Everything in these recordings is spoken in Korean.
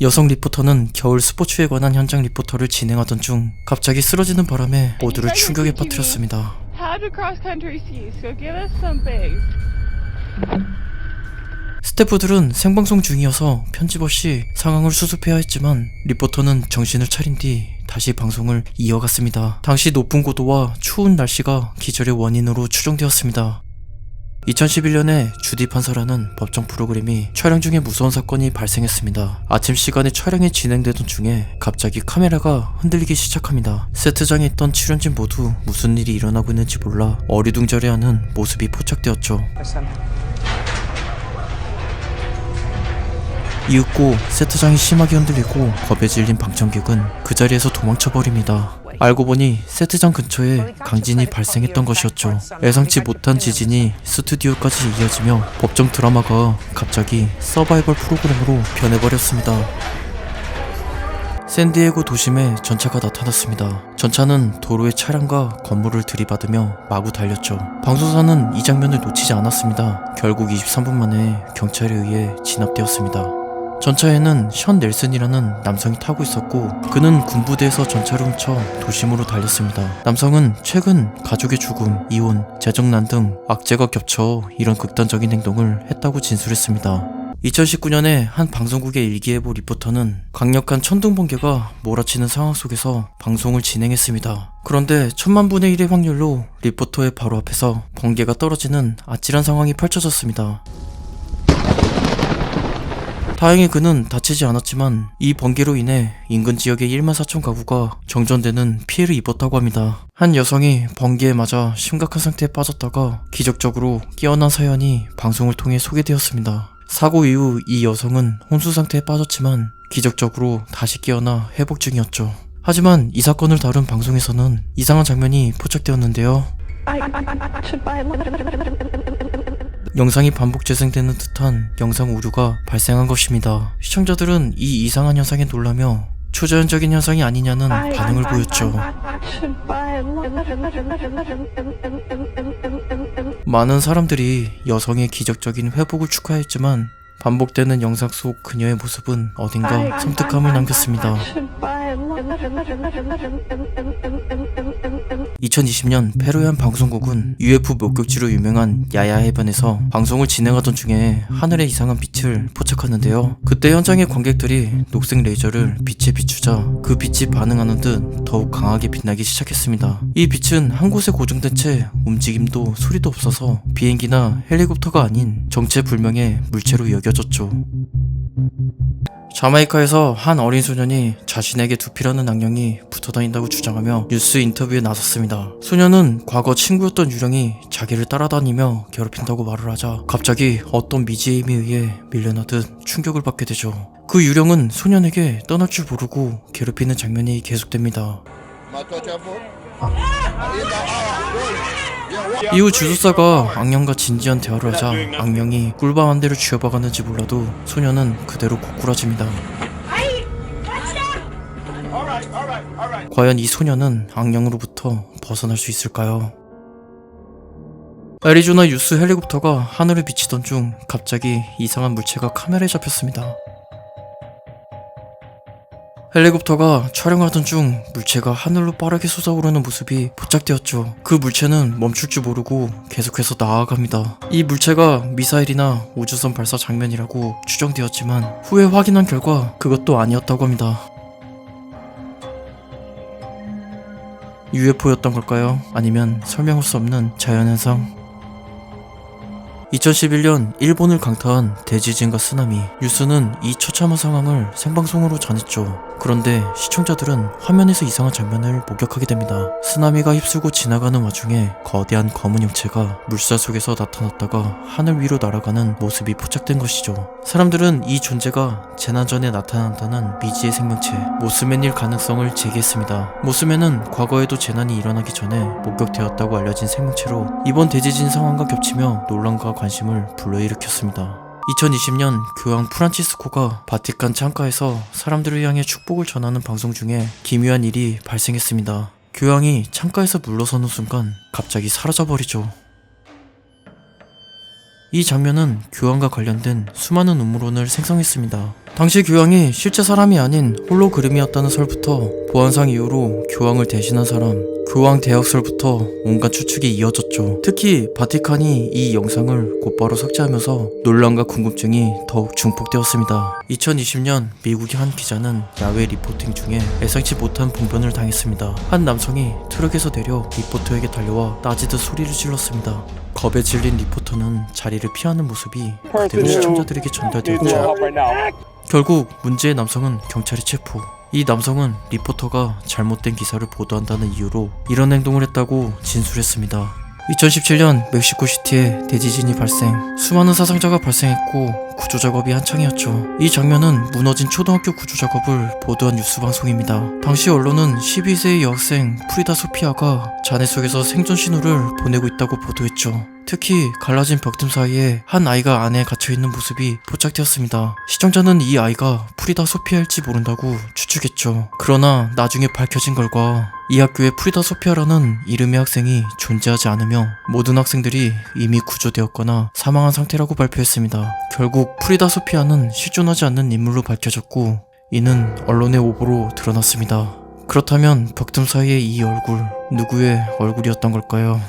여성 리포터는 겨울 스포츠에 관한 현장 리포터를 진행하던 중 갑자기 쓰러지는 바람에 모두를 충격에 빠뜨렸습니다. 스태프들은 생방송 중이어서 편집 없이 상황을 수습해야 했지만 리포터는 정신을 차린 뒤 다시 방송을 이어갔습니다. 당시 높은 고도와 추운 날씨가 기절의 원인으로 추정되었습니다. 2011년에 주디 판사라는 법정 프로그램이 촬영 중에 무서운 사건이 발생했습니다. 아침 시간에 촬영이 진행되던 중에 갑자기 카메라가 흔들리기 시작합니다. 세트장에 있던 출연진 모두 무슨 일이 일어나고 있는지 몰라 어리둥절해하는 모습이 포착되었죠. 이윽고 세트장이 심하게 흔들리고 겁에 질린 방청객은 그 자리에서 도망쳐버립니다. 알고 보니 세트장 근처에 강진이 발생했던 것이었죠. 예상치 못한 지진이 스튜디오까지 이어지며 법정 드라마가 갑자기 서바이벌 프로그램으로 변해버렸습니다. 샌디에고 도심에 전차가 나타났습니다. 전차는 도로의 차량과 건물을 들이받으며 마구 달렸죠. 방송사는 이 장면을 놓치지 않았습니다. 결국 23분 만에 경찰에 의해 진압되었습니다. 전차에는 션 넬슨이라는 남성이 타고 있었고 그는 군부대에서 전차를 훔쳐 도심으로 달렸습니다. 남성은 최근 가족의 죽음, 이혼, 재정난 등 악재가 겹쳐 이런 극단적인 행동을 했다고 진술했습니다. 2019년에 한 방송국의 일기예보 리포터는 강력한 천둥 번개가 몰아치는 상황 속에서 방송을 진행했습니다. 그런데 1000만분의 1의 확률로 리포터의 바로 앞에서 번개가 떨어지는 아찔한 상황이 펼쳐졌습니다. 다행히 그는 다치지 않았지만 이 번개로 인해 인근 지역의 14,000 가구가 정전되는 피해를 입었다고 합니다. 한 여성이 번개에 맞아 심각한 상태에 빠졌다가 기적적으로 깨어난 사연이 방송을 통해 소개되었습니다. 사고 이후 이 여성은 혼수 상태에 빠졌지만 기적적으로 다시 깨어나 회복 중이었죠. 하지만 이 사건을 다룬 방송에서는 이상한 장면이 포착되었는데요. 영상이 반복 재생되는 듯한 영상 오류가 발생한 것입니다. 시청자들은 이 이상한 현상에 놀라며 초자연적인 현상이 아니냐는 반응을 보였죠. 많은 사람들이 여성의 기적적인 회복을 축하했지만 반복되는 영상 속 그녀의 모습은 어딘가 섬뜩함을 남겼습니다. 2020년 페루의 한 방송국은 UFO 목격지로 유명한 야야 해변에서 방송을 진행하던 중에 하늘에 이상한 빛을 포착하는데요. 그때 현장의 관객들이 녹색 레이저를 빛에 비추자 그 빛이 반응하는 듯 더욱 강하게 빛나기 시작했습니다. 이 빛은 한 곳에 고정된 채 움직임도 소리도 없어서 비행기나 헬리콥터가 아닌 정체불명의 물체로 여겨졌죠. 자마이카에서 한 어린 소년이 자신에게 두피라는 악령이 붙어다닌다고 주장하며 뉴스 인터뷰에 나섰습니다. 소년은 과거 친구였던 유령이 자기를 따라다니며 괴롭힌다고 말을 하자 갑자기 어떤 미지의 힘에 의해 밀려나듯 충격을 받게 되죠. 그 유령은 소년에게 떠날 줄 모르고 괴롭히는 장면이 계속됩니다. 이후 주술사가 악령과 진지한 대화를 하자 악령이 꿀밤 한 대를 쥐어박았는지 몰라도 소년은 그대로 고꾸라집니다. 과연 이 소년은 악령으로부터 벗어날 수 있을까요? 애리조나 유스 헬리콥터가 하늘을 비치던 중 갑자기 이상한 물체가 카메라에 잡혔습니다. 헬리콥터가 촬영하던 중 물체가 하늘로 빠르게 솟아오르는 모습이 포착되었죠. 그 물체는 멈출 줄 모르고 계속해서 나아갑니다. 이 물체가 미사일이나 우주선 발사 장면이라고 추정되었지만 후에 확인한 결과 그것도 아니었다고 합니다. UFO였던 걸까요? 아니면 설명할 수 없는 자연현상? 2011년 일본을 강타한 대지진과 쓰나미, 뉴스는 이 처참한 상황을 생방송으로 전했죠. 그런데 시청자들은 화면에서 이상한 장면을 목격하게 됩니다. 쓰나미가 휩쓸고 지나가는 와중에 거대한 검은 형체가 물살 속에서 나타났다가 하늘 위로 날아가는 모습이 포착된 것이죠. 사람들은 이 존재가 재난 전에 나타난다는 미지의 생명체 모스맨일 가능성을 제기했습니다. 모스맨은 과거에도 재난이 일어나기 전에 목격되었다고 알려진 생명체로 이번 대지진 상황과 겹치며 논란과 관심을 불러일으켰습니다. 2020년 교황 프란치스코가 바티칸 창가에서 사람들을 향해 축복을 전하는 방송 중에 기묘한 일이 발생했습니다. 교황이 창가에서 물러서는 순간 갑자기 사라져버리죠. 이 장면은 교황과 관련된 수많은 음모론을 생성했습니다. 당시 교황이 실제 사람이 아닌 홀로그램이었다는 설부터 보안상 이유로 교황을 대신한 사람, 교황 대역설부터 온갖 추측이 이어졌죠. 특히 바티칸이 이 영상을 곧바로 삭제하면서 논란과 궁금증이 더욱 증폭되었습니다. 2020년 미국의 한 기자는 야외 리포팅 중에 예상치 못한 봉변을 당했습니다. 한 남성이 트럭에서 내려 리포터에게 달려와 따지듯 소리를 질렀습니다. 겁에 질린 리포터는 자리를 피하는 모습이 그대로 시청자들에게 전달되었죠. 결국 문제의 남성은 경찰에 체포. 이 남성은 리포터가 잘못된 기사를 보도한다는 이유로 이런 행동을 했다고 진술했습니다. 2017년 멕시코시티에 대지진이 발생, 수많은 사상자가 발생했고 구조작업이 한창이었죠. 이 장면은 무너진 초등학교 구조작업을 보도한 뉴스방송입니다. 당시 언론은 12세의 여학생 프리다 소피아가 잔해 속에서 생존 신호를 보내고 있다고 보도했죠. 특히 갈라진 벽틈 사이에 한 아이가 안에 갇혀있는 모습이 포착되었습니다. 시청자는 이 아이가 프리다 소피아일지 모른다고 추측했죠. 그러나 나중에 밝혀진 결과 이 학교에 프리다 소피아라는 이름의 학생이 존재하지 않으며 모든 학생들이 이미 구조되었거나 사망한 상태라고 발표했습니다. 결국 프리다 소피아는 실존하지 않는 인물로 밝혀졌고 이는 언론의 오보로 드러났습니다. 그렇다면 벽틈 사이의 이 얼굴, 누구의 얼굴이었던 걸까요?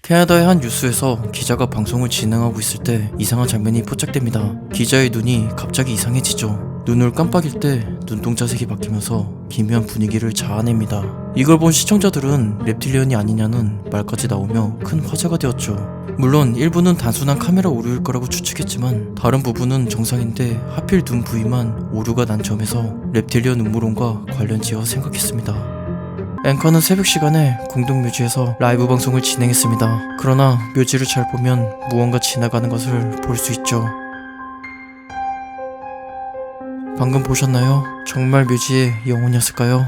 캐나다의 한 뉴스에서 기자가 방송을 진행하고 있을 때 이상한 장면이 포착됩니다. 기자의 눈이 갑자기 이상해지죠. 눈을 깜빡일 때 눈동자색이 바뀌면서 기묘한 분위기를 자아냅니다. 이걸 본 시청자들은 reptilian이 아니냐는 말까지 나오며 큰 화제가 되었죠. 물론 일부는 단순한 카메라 오류일 거라고 추측했지만 다른 부분은 정상인데 하필 눈 부위만 오류가 난 점에서 reptilian 음모론과 관련지어 생각했습니다. 앵커는 새벽 시간에 공동묘지에서 라이브 방송을 진행했습니다. 그러나 묘지를 잘 보면 무언가 지나가는 것을 볼 수 있죠. 방금 보셨나요? 정말 묘지의 영혼이었을까요?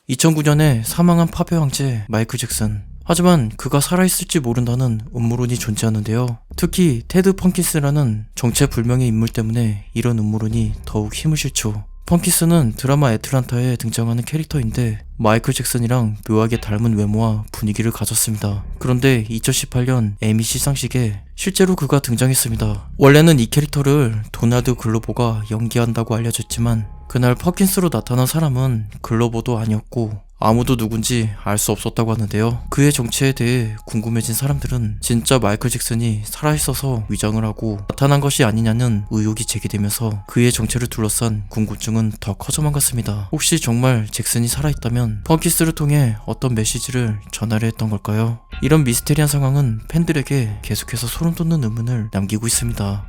2009년에 사망한 팝의 황제 마이클 잭슨. 하지만 그가 살아있을지 모른다는 음모론이 존재하는데요. 특히 테드 펑킨스라는 정체불명의 인물 때문에 이런 음모론이 더욱 힘을 실죠. 펑킨스는 드라마 애틀란타에 등장하는 캐릭터인데 마이클 잭슨이랑 묘하게 닮은 외모와 분위기를 가졌습니다. 그런데 2018년 에미 시상식에 실제로 그가 등장했습니다. 원래는 이 캐릭터를 도나드 글로보가 연기한다고 알려졌지만 그날 펑킨스로 나타난 사람은 글로보도 아니었고 아무도 누군지 알 수 없었다고 하는데요. 그의 정체에 대해 궁금해진 사람들은 진짜 마이클 잭슨이 살아있어서 위장을 하고 나타난 것이 아니냐는 의혹이 제기되면서 그의 정체를 둘러싼 궁금증은 더 커져만 갔습니다. 혹시 정말 잭슨이 살아있다면 펑키스를 통해 어떤 메시지를 전하려 했던 걸까요? 이런 미스테리한 상황은 팬들에게 계속해서 소름 돋는 의문을 남기고 있습니다.